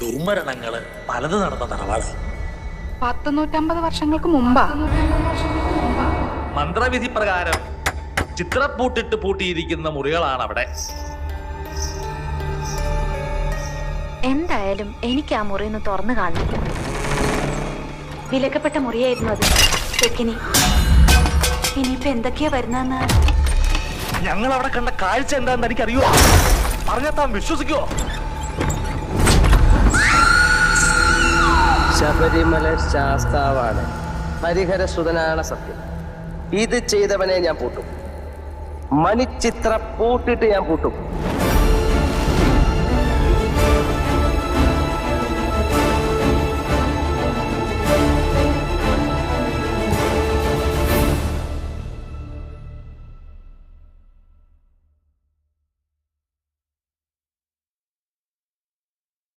ദുർമരണങ്ങള് പലത് നടന്ന തറവാട്. 150 വർഷങ്ങൾക്ക് മുമ്പാ. മന്ത്രവിധി പ്രകാരം ചിത്രപ്പൂട്ടിട്ട് പൂട്ടിയിരിക്കുന്ന മുറികളാണ് അവിടെ. എന്തായാലും എനിക്ക് ആ മുറി ഒന്ന് തുറന്നു കാണണം. വിലക്കപ്പെട്ട മുറിയായിരുന്നു അത്. ഇനിയിപ്പോ എന്തൊക്കെയാ വരുന്നെന്ന്. ഞങ്ങൾ അവിടെ കണ്ട കാഴ്ച എന്താന്ന് എനിക്കറിയോ? പറഞ്ഞാൽ താൻ വിശ്വസിക്കുവോ? ശബരിമല ശാസ്താവാണ്, ഹരിഹരസുതനാണ് സത്യം. ഇത് ചെയ്തവനെ ഞാൻ പൂട്ടും. മണിച്ചിത്ര പൂട്ടിട്ട് ഞാൻ പൂട്ടും.